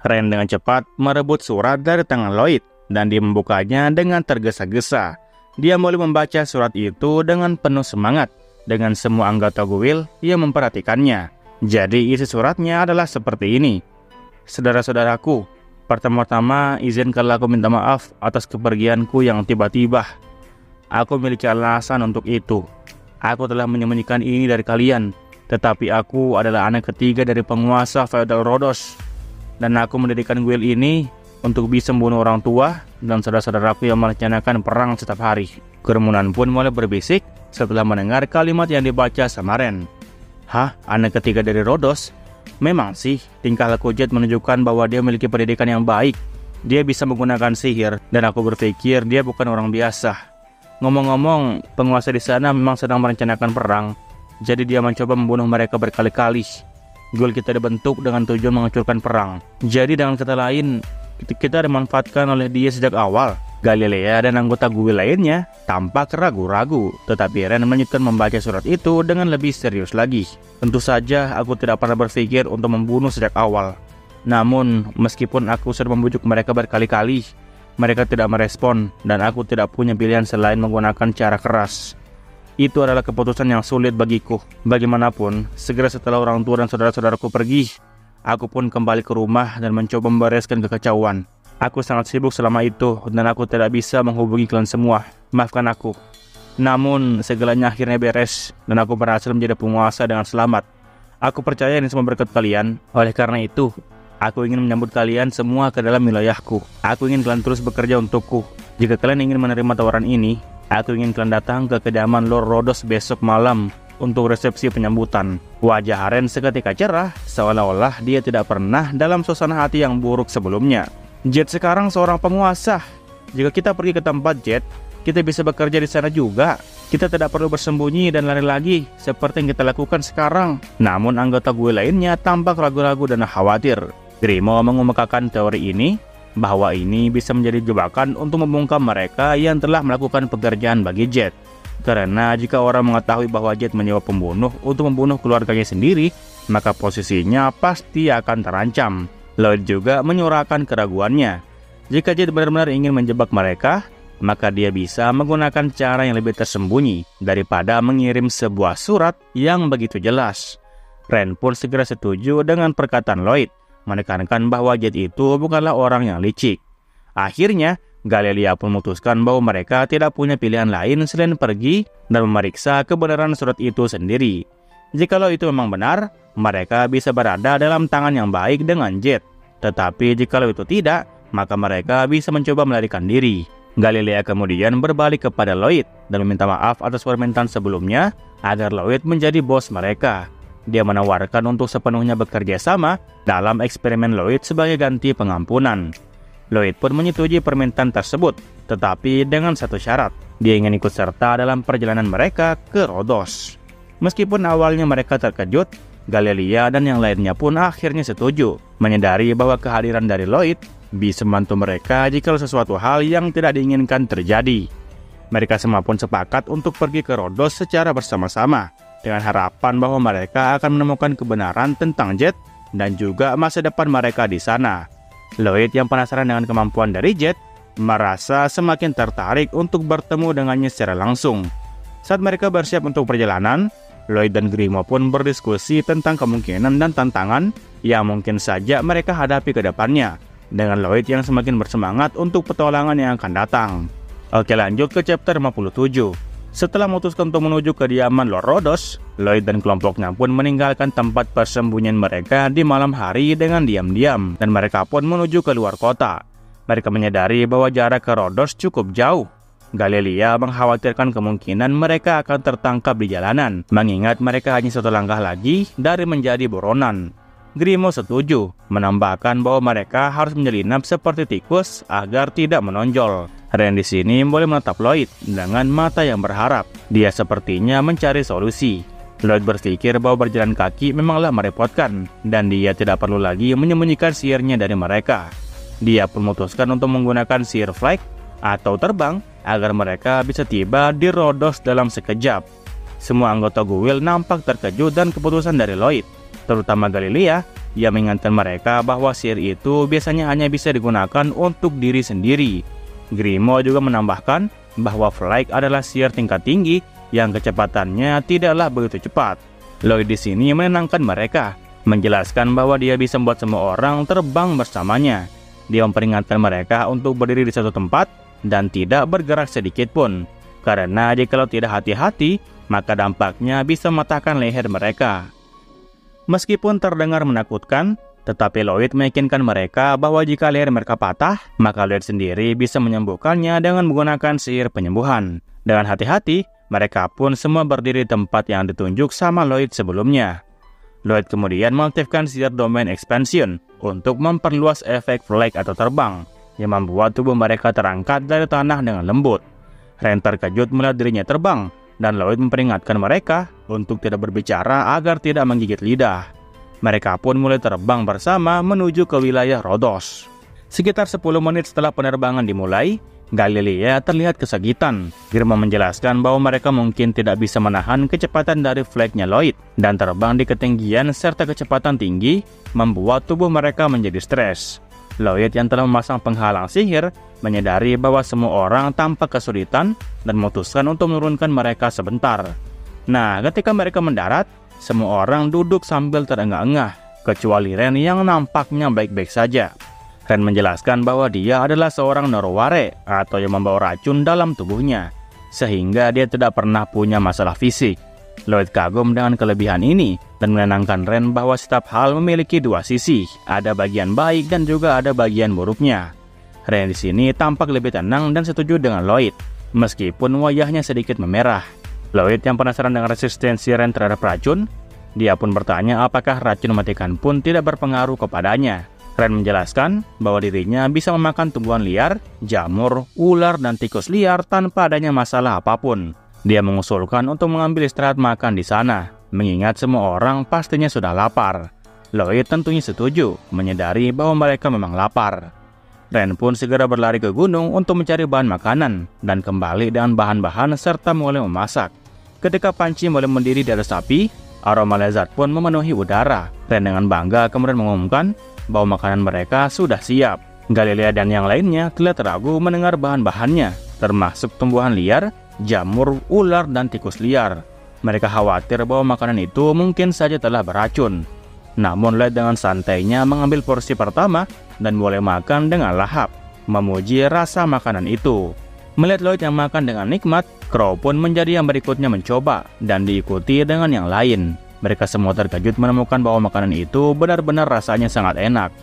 Ren dengan cepat merebut surat dari tangan Lloyd dan dia membukanya dengan tergesa-gesa. Dia mulai membaca surat itu dengan penuh semangat, dengan semua anggota guild yang memperhatikannya. Jadi isi suratnya adalah seperti ini. Saudara-saudaraku, pertama-tama izinkanlah aku minta maaf atas kepergianku yang tiba-tiba. Aku memiliki alasan untuk itu. Aku telah menyembunyikan ini dari kalian, tetapi aku adalah anak ketiga dari penguasa feodal Rhodos. Dan aku mendirikan guild ini untuk bisa membunuh orang tua dan saudara-saudaraku yang merencanakan perang setiap hari. Kerumunan pun mulai berbisik setelah mendengar kalimat yang dibaca sama Ren. Hah? Anak ketiga dari Rhodos? Memang sih, tingkah laku Jet menunjukkan bahwa dia memiliki pendidikan yang baik. Dia bisa menggunakan sihir, dan aku berpikir dia bukan orang biasa. Ngomong-ngomong, penguasa di sana memang sedang merencanakan perang, jadi dia mencoba membunuh mereka berkali-kali. Guild kita dibentuk dengan tujuan menghancurkan perang. Jadi dengan kata lain, kita dimanfaatkan oleh dia sejak awal. Galilea dan anggota guild lainnya tampak ragu-ragu, tetapi Ren melanjutkan membaca surat itu dengan lebih serius lagi. Tentu saja aku tidak pernah berpikir untuk membunuh sejak awal. Namun, meskipun aku sudah membujuk mereka berkali-kali, mereka tidak merespon dan aku tidak punya pilihan selain menggunakan cara keras. Itu adalah keputusan yang sulit bagiku. Bagaimanapun, segera setelah orang tua dan saudara-saudaraku pergi, aku pun kembali ke rumah dan mencoba membereskan kekacauan. Aku sangat sibuk selama itu dan aku tidak bisa menghubungi kalian semua. Maafkan aku. Namun, segalanya akhirnya beres dan aku berhasil menjadi penguasa dengan selamat. Aku percaya ini semua berkat kalian. Oleh karena itu, aku ingin menyambut kalian semua ke dalam wilayahku. Aku ingin kalian terus bekerja untukku. Jika kalian ingin menerima tawaran ini, aku ingin kalian datang ke kediaman Lord Rhodos besok malam untuk resepsi penyambutan. Wajah Ren seketika cerah, seolah-olah dia tidak pernah dalam suasana hati yang buruk sebelumnya. Jet sekarang seorang penguasa. Jika kita pergi ke tempat Jet, kita bisa bekerja di sana juga. Kita tidak perlu bersembunyi dan lari lagi seperti yang kita lakukan sekarang. Namun anggota gue lainnya tampak ragu-ragu dan khawatir. Grimo mengemukakan teori ini, bahwa ini bisa menjadi jebakan untuk membungkam mereka yang telah melakukan pekerjaan bagi Jet. Karena jika orang mengetahui bahwa Jet menyewa pembunuh untuk membunuh keluarganya sendiri, maka posisinya pasti akan terancam. Lloyd juga menyuarakan keraguannya. Jika Jet benar-benar ingin menjebak mereka, maka dia bisa menggunakan cara yang lebih tersembunyi daripada mengirim sebuah surat yang begitu jelas. Ren pun segera setuju dengan perkataan Lloyd, menekankan bahwa Jet itu bukanlah orang yang licik. Akhirnya, Galilea pun memutuskan bahwa mereka tidak punya pilihan lain selain pergi dan memeriksa kebenaran surat itu sendiri. Jikalau itu memang benar, mereka bisa berada dalam tangan yang baik dengan Jet. Tetapi jikalau itu tidak, maka mereka bisa mencoba melarikan diri. Galilea kemudian berbalik kepada Lloyd dan meminta maaf atas permintaan sebelumnya agar Lloyd menjadi bos mereka. Dia menawarkan untuk sepenuhnya bekerja sama dalam eksperimen Lloyd sebagai ganti pengampunan. Lloyd pun menyetujui permintaan tersebut, tetapi dengan satu syarat. Dia ingin ikut serta dalam perjalanan mereka ke Rhodos. Meskipun awalnya mereka terkejut, Galilea dan yang lainnya pun akhirnya setuju, menyadari bahwa kehadiran dari Lloyd bisa membantu mereka jika sesuatu hal yang tidak diinginkan terjadi. Mereka semua pun sepakat untuk pergi ke Rhodos secara bersama-sama, dengan harapan bahwa mereka akan menemukan kebenaran tentang Jet dan juga masa depan mereka di sana. Lloyd yang penasaran dengan kemampuan dari Jet, merasa semakin tertarik untuk bertemu dengannya secara langsung. Saat mereka bersiap untuk perjalanan, Lloyd dan Grimo pun berdiskusi tentang kemungkinan dan tantangan yang mungkin saja mereka hadapi ke depannya, dengan Lloyd yang semakin bersemangat untuk petualangan yang akan datang. Oke, lanjut ke chapter 57. Setelah memutuskan untuk menuju ke kediaman Lord Rhodos, Lloyd dan kelompoknya pun meninggalkan tempat persembunyian mereka di malam hari dengan diam-diam, dan mereka pun menuju ke luar kota. Mereka menyadari bahwa jarak ke Rhodos cukup jauh. Galilea mengkhawatirkan kemungkinan mereka akan tertangkap di jalanan, mengingat mereka hanya satu langkah lagi dari menjadi buronan. Grimo setuju, menambahkan bahwa mereka harus menyelinap seperti tikus agar tidak menonjol. Ren di sini boleh menatap Lloyd dengan mata yang berharap. Dia sepertinya mencari solusi. Lloyd berpikir bahwa berjalan kaki memanglah merepotkan, dan dia tidak perlu lagi menyembunyikan sihirnya dari mereka. Dia pun memutuskan untuk menggunakan sihir flight atau terbang agar mereka bisa tiba di Rhodos dalam sekejap. Semua anggota guild nampak terkejut dan keputusan dari Lloyd, terutama Galilea, Ia mengingatkan mereka bahwa sihir itu biasanya hanya bisa digunakan untuk diri sendiri. Grimo juga menambahkan bahwa Flight adalah sihir tingkat tinggi yang kecepatannya tidaklah begitu cepat. Lloyd di sini menenangkan mereka, menjelaskan bahwa dia bisa membuat semua orang terbang bersamanya. Dia memperingatkan mereka untuk berdiri di satu tempat dan tidak bergerak sedikit pun, karena jikalau tidak hati-hati, maka dampaknya bisa mematahkan leher mereka. Meskipun terdengar menakutkan, tetapi Lloyd meyakinkan mereka bahwa jika leher mereka patah, maka Lloyd sendiri bisa menyembuhkannya dengan menggunakan sihir penyembuhan. Dengan hati-hati, mereka pun semua berdiri di tempat yang ditunjuk sama Lloyd sebelumnya. Lloyd kemudian mengaktifkan sihir Domain Expansion untuk memperluas efek flight atau terbang, yang membuat tubuh mereka terangkat dari tanah dengan lembut. Ren terkejut melihat dirinya terbang, dan Lloyd memperingatkan mereka untuk tidak berbicara agar tidak menggigit lidah. Mereka pun mulai terbang bersama menuju ke wilayah Rhodos. Sekitar 10 menit setelah penerbangan dimulai, Galilea terlihat kesakitan. Grimo menjelaskan bahwa mereka mungkin tidak bisa menahan kecepatan dari flagnya Lloyd, dan terbang di ketinggian serta kecepatan tinggi membuat tubuh mereka menjadi stres. Lloyd yang telah memasang penghalang sihir menyadari bahwa semua orang tampak kesulitan dan memutuskan untuk menurunkan mereka sebentar. Nah, ketika mereka mendarat, semua orang duduk sambil terengah-engah, kecuali Ren yang nampaknya baik-baik saja. Ren menjelaskan bahwa dia adalah seorang Noroware atau yang membawa racun dalam tubuhnya, sehingga dia tidak pernah punya masalah fisik. Lloyd kagum dengan kelebihan ini dan menenangkan Ren bahwa setiap hal memiliki dua sisi, ada bagian baik dan juga ada bagian buruknya. Ren di sini tampak lebih tenang dan setuju dengan Lloyd, meskipun wajahnya sedikit memerah. Lloyd yang penasaran dengan resistensi Ren terhadap racun, dia pun bertanya apakah racun mematikan pun tidak berpengaruh kepadanya. Ren menjelaskan bahwa dirinya bisa memakan tumbuhan liar, jamur, ular, dan tikus liar tanpa adanya masalah apapun. Dia mengusulkan untuk mengambil istirahat makan di sana, mengingat semua orang pastinya sudah lapar. Lloyd tentunya setuju, menyadari bahwa mereka memang lapar. Ren pun segera berlari ke gunung untuk mencari bahan makanan dan kembali dengan bahan-bahan serta mulai memasak. Ketika panci mulai mendidih di atas api, aroma lezat pun memenuhi udara. Ren dengan bangga kemudian mengumumkan bahwa makanan mereka sudah siap. Galilea dan yang lainnya terlihat ragu mendengar bahan-bahannya, termasuk tumbuhan liar, jamur, ular, dan tikus liar. Mereka khawatir bahwa makanan itu mungkin saja telah beracun. Namun Lloyd dengan santainya mengambil porsi pertama dan mulai makan dengan lahap, memuji rasa makanan itu. Melihat Lloyd yang makan dengan nikmat, Crow pun menjadi yang berikutnya mencoba dan diikuti dengan yang lain. Mereka semua terkejut menemukan bahwa makanan itu benar-benar rasanya sangat enak.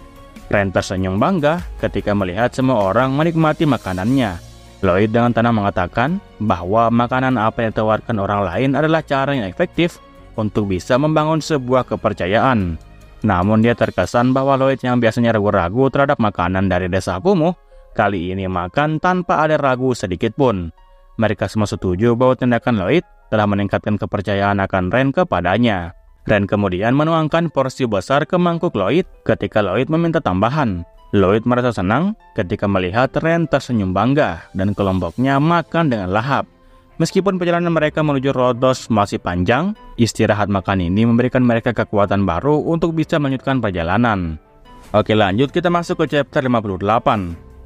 Ren tersenyum bangga ketika melihat semua orang menikmati makanannya. Lloyd dengan tenang mengatakan bahwa makanan apa yang ditawarkan orang lain adalah cara yang efektif untuk bisa membangun sebuah kepercayaan. Namun dia terkesan bahwa Lloyd yang biasanya ragu-ragu terhadap makanan dari desa kumuh, kali ini makan tanpa ada ragu sedikit pun. Mereka semua setuju bahwa tindakan Lloyd telah meningkatkan kepercayaan akan Ren kepadanya. Ren kemudian menuangkan porsi besar ke mangkuk Lloyd ketika Lloyd meminta tambahan. Lloyd merasa senang ketika melihat Ren tersenyum bangga dan kelompoknya makan dengan lahap. Meskipun perjalanan mereka menuju Rhodos masih panjang, istirahat makan ini memberikan mereka kekuatan baru untuk bisa melanjutkan perjalanan. Oke, lanjut kita masuk ke chapter 58.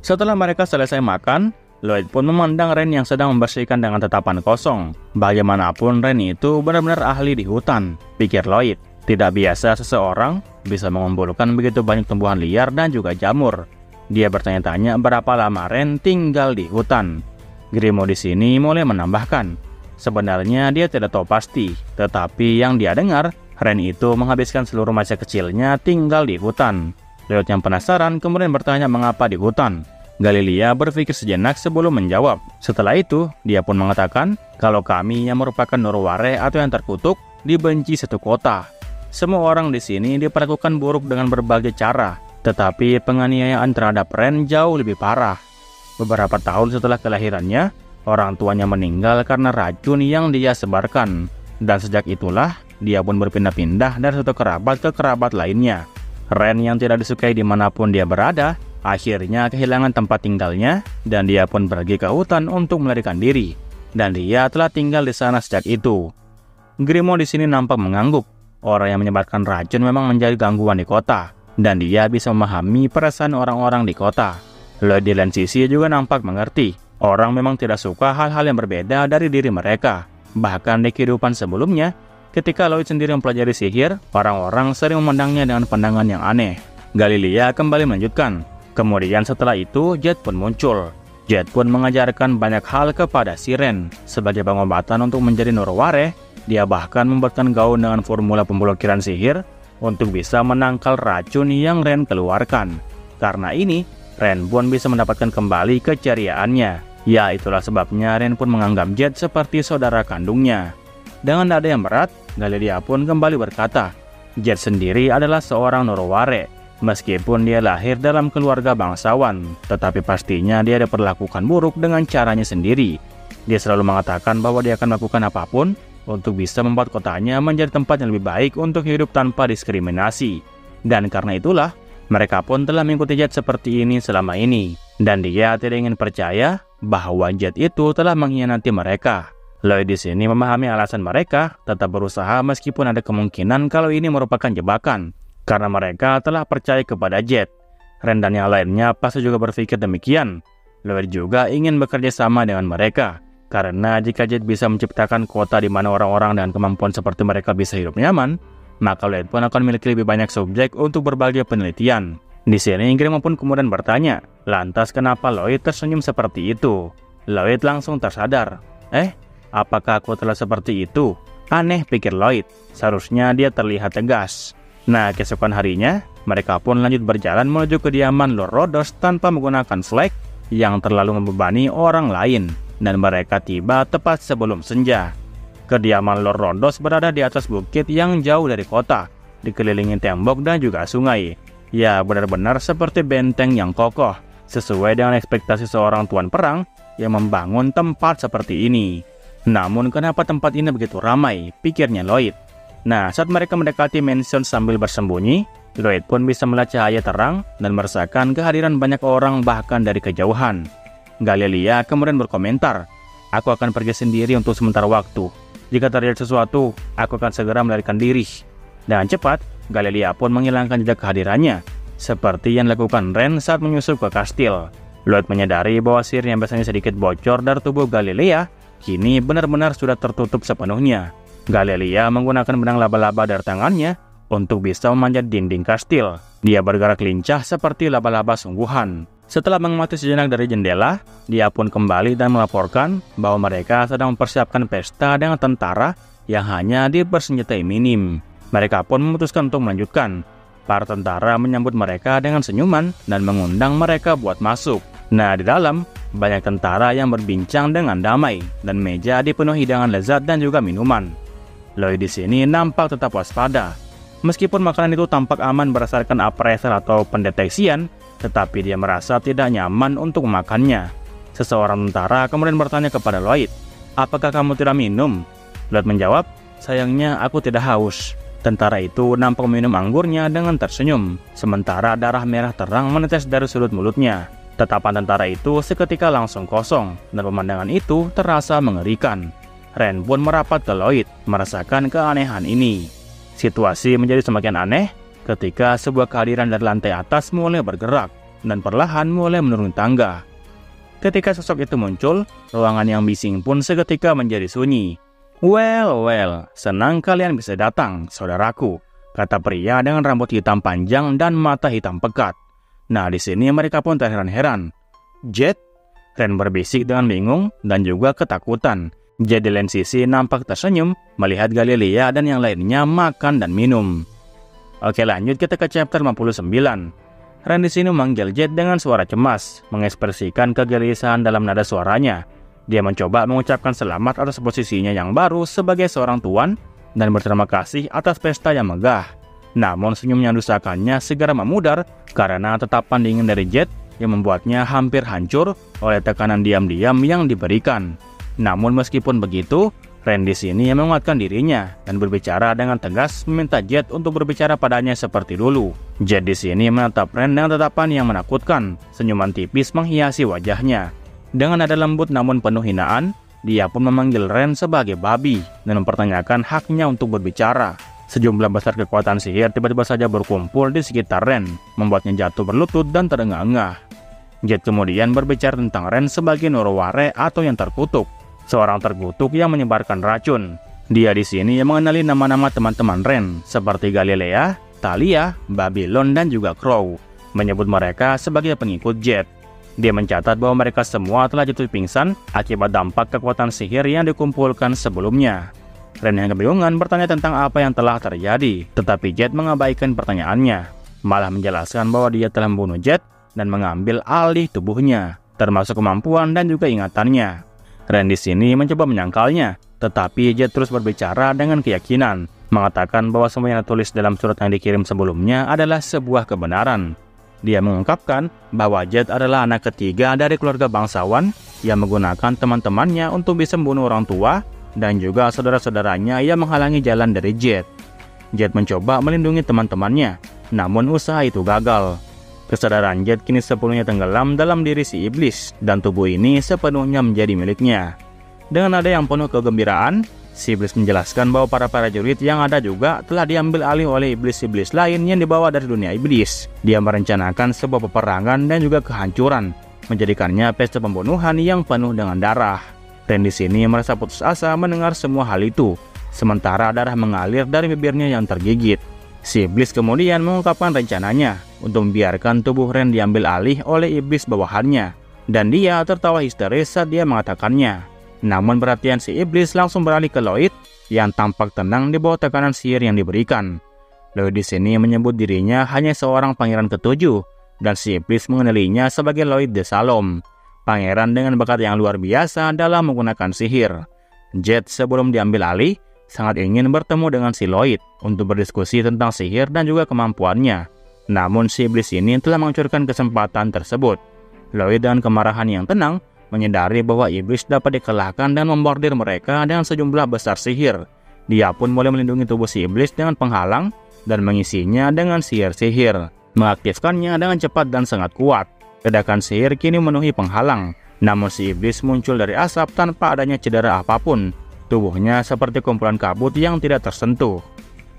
Setelah mereka selesai makan, Lloyd pun memandang Ren yang sedang membersihkan dengan tatapan kosong. Bagaimanapun Ren itu benar-benar ahli di hutan, pikir Lloyd. Tidak biasa seseorang bisa mengumpulkan begitu banyak tumbuhan liar dan juga jamur. Dia bertanya-tanya berapa lama Ren tinggal di hutan. Grimo di sini mulai menambahkan, sebenarnya dia tidak tahu pasti, tetapi yang dia dengar, Ren itu menghabiskan seluruh masa kecilnya tinggal di hutan. Lloyd yang penasaran kemudian bertanya mengapa di hutan. Galilea berpikir sejenak sebelum menjawab. Setelah itu, dia pun mengatakan kalau kami yang merupakan Noroware atau yang terkutuk dibenci satu kota. Semua orang di sini diperlakukan buruk dengan berbagai cara, tetapi penganiayaan terhadap Ren jauh lebih parah. Beberapa tahun setelah kelahirannya, orang tuanya meninggal karena racun yang dia sebarkan. Dan sejak itulah, dia pun berpindah-pindah dari satu kerabat ke kerabat lainnya. Ren yang tidak disukai dimanapun dia berada, akhirnya kehilangan tempat tinggalnya, dan dia pun pergi ke hutan untuk melarikan diri. Dan dia telah tinggal di sana sejak itu. Grimo di sini nampak mengangguk. orang yang menyebarkan racun memang menjadi gangguan di kota, dan dia bisa memahami perasaan orang-orang di kota. Lloyd di lain sisi juga nampak mengerti, orang memang tidak suka hal-hal yang berbeda dari diri mereka. Bahkan di kehidupan sebelumnya, ketika Lloyd sendiri mempelajari sihir, orang-orang sering memandangnya dengan pandangan yang aneh. Galilea kembali melanjutkan. Kemudian setelah itu, Jed pun muncul. Jed pun mengajarkan banyak hal kepada si Ren. Sebagai pengobatan untuk menjadi Nurware, dia bahkan membuatkan gaun dengan formula pemblokiran sihir untuk bisa menangkal racun yang Ren keluarkan. Karena ini, Ren pun bisa mendapatkan kembali keceriaannya. Ya, itulah sebabnya Ren pun menganggap Jed seperti saudara kandungnya. Dengan nada yang berat, Galilea pun kembali berkata, Jed sendiri adalah seorang Nurware. Meskipun dia lahir dalam keluarga bangsawan, tetapi pastinya dia diperlakukan buruk dengan caranya sendiri. Dia selalu mengatakan bahwa dia akan melakukan apapun untuk bisa membuat kotanya menjadi tempat yang lebih baik untuk hidup tanpa diskriminasi. Dan karena itulah, mereka pun telah mengikuti Jed seperti ini selama ini. Dan dia tidak ingin percaya bahwa Jed itu telah mengkhianati mereka. Lloyd di sini memahami alasan mereka tetap berusaha meskipun ada kemungkinan kalau ini merupakan jebakan. Karena mereka telah percaya kepada Jed. Ren dan yang lainnya pasti juga berpikir demikian. Lloyd juga ingin bekerja sama dengan mereka. Karena jika Jed bisa menciptakan kota di mana orang-orang dengan kemampuan seperti mereka bisa hidup nyaman, maka Lloyd pun akan memiliki lebih banyak subjek untuk berbagai penelitian. Di sini Grima pun kemudian bertanya, lantas kenapa Lloyd tersenyum seperti itu? Lloyd langsung tersadar. Apakah aku telah seperti itu? Aneh, pikir Lloyd. Seharusnya dia terlihat tegas. Nah, keesokan harinya, mereka pun lanjut berjalan menuju kediaman Lord Rhodos tanpa menggunakan flag yang terlalu membebani orang lain, dan mereka tiba tepat sebelum senja. Kediaman Lord Rhodos berada di atas bukit yang jauh dari kota, dikelilingi tembok dan juga sungai. Ya, benar-benar seperti benteng yang kokoh, sesuai dengan ekspektasi seorang tuan perang yang membangun tempat seperti ini. Namun, kenapa tempat ini begitu ramai, pikirnya Lloyd. Nah, saat mereka mendekati mansion sambil bersembunyi, Lloyd pun bisa melihat cahaya terang dan merasakan kehadiran banyak orang bahkan dari kejauhan. Galilea kemudian berkomentar, aku akan pergi sendiri untuk sementara waktu. Jika terjadi sesuatu, aku akan segera melarikan diri. Dengan cepat, Galilea pun menghilangkan jejak kehadirannya, seperti yang dilakukan Ren saat menyusup ke kastil. Lloyd menyadari bahwa sihir yang biasanya sedikit bocor dari tubuh Galilea, kini benar-benar sudah tertutup sepenuhnya. Galilea menggunakan benang laba-laba dari tangannya untuk bisa memanjat dinding kastil. Dia bergerak lincah seperti laba-laba sungguhan. Setelah mengamati sejenak dari jendela, dia pun kembali dan melaporkan bahwa mereka sedang mempersiapkan pesta dengan tentara yang hanya dipersenjatai minim. Mereka pun memutuskan untuk melanjutkan. Para tentara menyambut mereka dengan senyuman dan mengundang mereka buat masuk. Nah, di dalam, banyak tentara yang berbincang dengan damai dan meja dipenuhi dengan lezat dan juga minuman. Lloyd di sini nampak tetap waspada. Meskipun makanan itu tampak aman berdasarkan appraisal atau pendeteksian, tetapi dia merasa tidak nyaman untuk memakannya. Seseorang tentara kemudian bertanya kepada Lloyd, apakah kamu tidak minum? Lloyd menjawab, sayangnya aku tidak haus. Tentara itu nampak minum anggurnya dengan tersenyum, sementara darah merah terang menetes dari sudut mulutnya. Tatapan tentara itu seketika langsung kosong, dan pemandangan itu terasa mengerikan. Ren pun merapat ke Lloyd, merasakan keanehan ini. Situasi menjadi semakin aneh ketika sebuah kehadiran dari lantai atas mulai bergerak dan perlahan mulai menuruni tangga. Ketika sosok itu muncul, ruangan yang bising pun seketika menjadi sunyi. Well, senang kalian bisa datang, saudaraku, kata pria dengan rambut hitam panjang dan mata hitam pekat. Nah, di sini mereka pun terheran-heran. Jed? Ren berbisik dengan bingung dan juga ketakutan. Jed di lain sisi nampak tersenyum melihat Galilea dan yang lainnya makan dan minum. Oke, lanjut kita ke chapter 59. Ren di sini memanggil Jed dengan suara cemas, mengekspresikan kegelisahan dalam nada suaranya. Dia mencoba mengucapkan selamat atas posisinya yang baru sebagai seorang tuan dan berterima kasih atas pesta yang megah. Namun senyum yang dusakannya segera memudar karena tatapan dingin dari Jed yang membuatnya hampir hancur oleh tekanan diam-diam yang diberikan. Namun meskipun begitu, Ren di sini yang menguatkan dirinya dan berbicara dengan tegas meminta Jed untuk berbicara padanya seperti dulu. Jed di sini menatap Ren dengan tatapan yang menakutkan, senyuman tipis menghiasi wajahnya. Dengan nada lembut namun penuh hinaan, dia pun memanggil Ren sebagai babi dan mempertanyakan haknya untuk berbicara. Sejumlah besar kekuatan sihir tiba-tiba saja berkumpul di sekitar Ren, membuatnya jatuh berlutut dan terengah-engah. Jet kemudian berbicara tentang Ren sebagai Noroware atau yang terkutuk, seorang terkutuk yang menyebarkan racun. Dia di sini yang mengenali nama-nama teman-teman Ren seperti Galilea, Thalia, Babylon, dan juga Crow, menyebut mereka sebagai pengikut Jet. Dia mencatat bahwa mereka semua telah jatuh pingsan akibat dampak kekuatan sihir yang dikumpulkan sebelumnya. Ren yang kebingungan bertanya tentang apa yang telah terjadi, tetapi Jet mengabaikan pertanyaannya, malah menjelaskan bahwa dia telah membunuh Jet dan mengambil alih tubuhnya, termasuk kemampuan dan juga ingatannya. Ren di sini mencoba menyangkalnya, tetapi Jet terus berbicara dengan keyakinan, mengatakan bahwa semua yang ditulis dalam surat yang dikirim sebelumnya adalah sebuah kebenaran. Dia mengungkapkan bahwa Jet adalah anak ketiga dari keluarga bangsawan yang menggunakan teman-temannya untuk bisa membunuh orang tua dan juga saudara-saudaranya yang menghalangi jalan dari Jet. Jet mencoba melindungi teman-temannya, namun usaha itu gagal. Kesadaran Jet kini sepenuhnya tenggelam dalam diri si iblis, dan tubuh ini sepenuhnya menjadi miliknya. Dengan nada yang penuh kegembiraan, si iblis menjelaskan bahwa para prajurit yang ada juga telah diambil alih oleh iblis-iblis lain yang dibawa dari dunia iblis. Dia merencanakan sebuah peperangan dan juga kehancuran, menjadikannya pesta pembunuhan yang penuh dengan darah. Ren di sini merasa putus asa mendengar semua hal itu, sementara darah mengalir dari bibirnya yang tergigit. Si iblis kemudian mengungkapkan rencananya untuk membiarkan tubuh Ren diambil alih oleh iblis bawahannya, dan dia tertawa histeris saat dia mengatakannya. Namun perhatian si iblis langsung beralih ke Lloyd yang tampak tenang di bawah tekanan sihir yang diberikan. Lloyd di sini menyebut dirinya hanya seorang pangeran ketujuh, dan si iblis mengenalinya sebagai Lloyd de Salom, pangeran dengan bakat yang luar biasa dalam menggunakan sihir. Jet sebelum diambil alih sangat ingin bertemu dengan si Lloyd untuk berdiskusi tentang sihir dan juga kemampuannya. Namun si iblis ini telah menghancurkan kesempatan tersebut. Lloyd dengan kemarahan yang tenang menyadari bahwa iblis dapat dikalahkan dan membordir mereka dengan sejumlah besar sihir. Dia pun mulai melindungi tubuh si iblis dengan penghalang dan mengisinya dengan sihir-sihir, mengaktifkannya dengan cepat dan sangat kuat. Ledakan sihir kini memenuhi penghalang, namun si iblis muncul dari asap tanpa adanya cedera apapun. Tubuhnya seperti kumpulan kabut yang tidak tersentuh.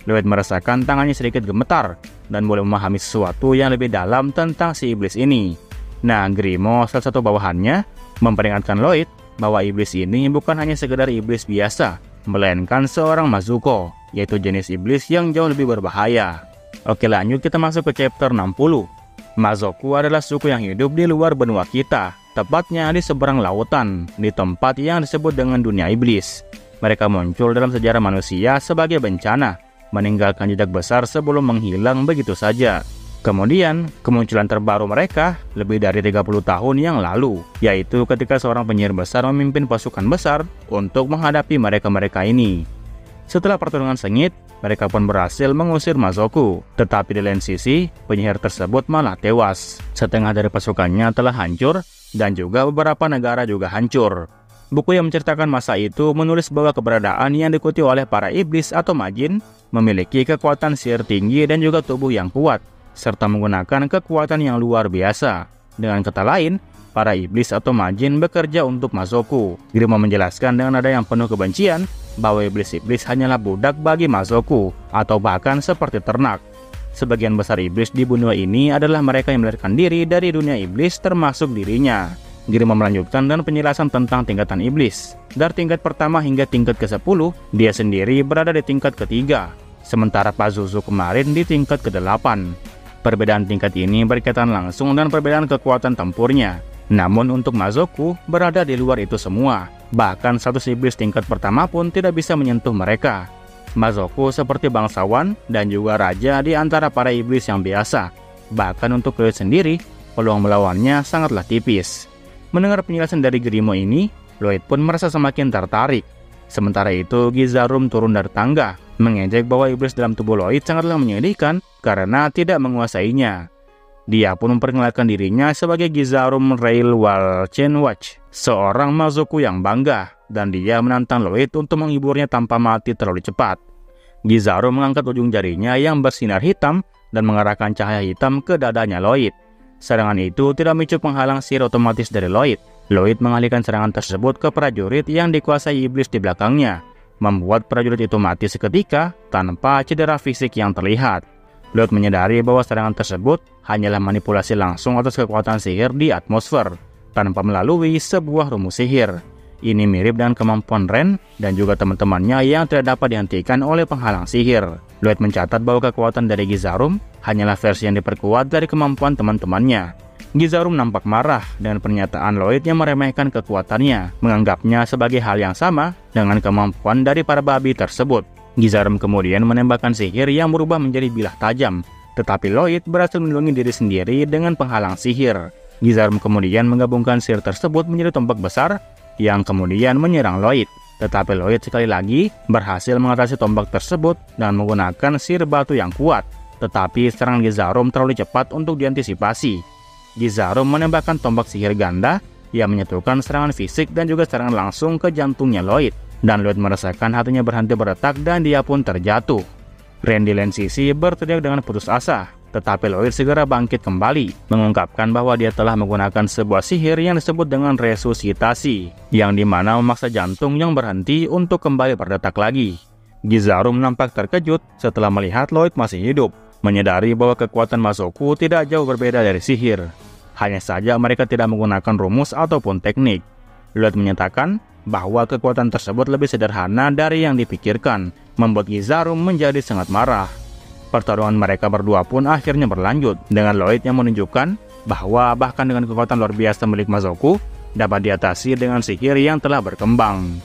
Lloyd merasakan tangannya sedikit gemetar dan mulai memahami sesuatu yang lebih dalam tentang si iblis ini. Nah, Grimo, salah satu bawahannya, memperingatkan Lloyd bahwa iblis ini bukan hanya sekedar iblis biasa, melainkan seorang Mazuko, yaitu jenis iblis yang jauh lebih berbahaya. Oke, lanjut kita masuk ke chapter 60. Mazoku adalah suku yang hidup di luar benua kita, tepatnya di seberang lautan, di tempat yang disebut dengan dunia iblis. Mereka muncul dalam sejarah manusia sebagai bencana, meninggalkan jejak besar sebelum menghilang begitu saja. Kemudian, kemunculan terbaru mereka lebih dari 30 tahun yang lalu, yaitu ketika seorang penyihir besar memimpin pasukan besar untuk menghadapi mereka-mereka ini. Setelah pertarungan sengit, mereka pun berhasil mengusir Mazoku, tetapi di lain sisi, penyihir tersebut malah tewas. Setengah dari pasukannya telah hancur, dan juga beberapa negara juga hancur. Buku yang menceritakan masa itu menulis bahwa keberadaan yang diikuti oleh para iblis atau majin memiliki kekuatan sihir tinggi dan juga tubuh yang kuat, serta menggunakan kekuatan yang luar biasa. Dengan kata lain, para iblis atau majin bekerja untuk Mazoku. Grimo menjelaskan dengan nada yang penuh kebencian bahwa iblis-iblis hanyalah budak bagi Mazoku, atau bahkan seperti ternak. Sebagian besar iblis di benua ini adalah mereka yang melarikan diri dari dunia iblis, termasuk dirinya. Grimo melanjutkan dengan penjelasan tentang tingkatan iblis. Dari tingkat pertama hingga tingkat ke-10, dia sendiri berada di tingkat ketiga, sementara Pazuzu kemarin di tingkat ke-8. Perbedaan tingkat ini berkaitan langsung dengan perbedaan kekuatan tempurnya. Namun untuk Mazoku berada di luar itu semua. Bahkan status iblis tingkat pertama pun tidak bisa menyentuh mereka. Mazoku seperti bangsawan dan juga raja di antara para iblis yang biasa. Bahkan untuk Lloyd sendiri, peluang melawannya sangatlah tipis. Mendengar penjelasan dari Grimo ini, Lloyd pun merasa semakin tertarik. Sementara itu, Gizarum turun dari tangga, mengejek bahwa iblis dalam tubuh Lloyd sangatlah menyedihkan karena tidak menguasainya. Dia pun memperkenalkan dirinya sebagai Gizarum Railwal Chenwatch, seorang Mazoku yang bangga, dan dia menantang Lloyd untuk menghiburnya tanpa mati terlalu cepat. Gizarum mengangkat ujung jarinya yang bersinar hitam dan mengarahkan cahaya hitam ke dadanya Lloyd. Serangan itu tidak memicu penghalang sihir otomatis dari Lloyd. Lloyd mengalihkan serangan tersebut ke prajurit yang dikuasai iblis di belakangnya. membuat prajurit itu mati seketika tanpa cedera fisik yang terlihat. Lloyd menyadari bahwa serangan tersebut hanyalah manipulasi langsung atas kekuatan sihir di atmosfer, tanpa melalui sebuah rumus sihir. Ini mirip dengan kemampuan Ren dan juga teman-temannya yang tidak dapat dihentikan oleh penghalang sihir. Lloyd mencatat bahwa kekuatan dari Gizarum hanyalah versi yang diperkuat dari kemampuan teman-temannya. Gizarum nampak marah dengan pernyataan Lloyd yang meremehkan kekuatannya, menganggapnya sebagai hal yang sama dengan kemampuan dari para babi tersebut. Gizarum kemudian menembakkan sihir yang berubah menjadi bilah tajam, tetapi Lloyd berhasil melindungi diri sendiri dengan penghalang sihir. Gizarum kemudian menggabungkan sihir tersebut menjadi tombak besar yang kemudian menyerang Lloyd. Tetapi Lloyd sekali lagi berhasil mengatasi tombak tersebut dengan menggunakan sihir batu yang kuat. Tetapi serangan Gizarum terlalu cepat untuk diantisipasi. Gizarum menembakkan tombak sihir ganda yang menyatukan serangan fisik dan juga serangan langsung ke jantungnya Lloyd. Dan Lloyd merasakan hatinya berhenti berdetak dan dia pun terjatuh. Ren di lain sisi berteriak dengan putus asa, tetapi Lloyd segera bangkit kembali, mengungkapkan bahwa dia telah menggunakan sebuah sihir yang disebut dengan resusitasi, yang dimana memaksa jantung yang berhenti untuk kembali berdetak lagi. Gizarum nampak terkejut setelah melihat Lloyd masih hidup, menyadari bahwa kekuatan Mazoku tidak jauh berbeda dari sihir. Hanya saja mereka tidak menggunakan rumus ataupun teknik. Lloyd menyatakan bahwa kekuatan tersebut lebih sederhana dari yang dipikirkan, membuat Gizarum menjadi sangat marah. Pertarungan mereka berdua pun akhirnya berlanjut, dengan Lloyd yang menunjukkan bahwa bahkan dengan kekuatan luar biasa milik Mazoku dapat diatasi dengan sihir yang telah berkembang.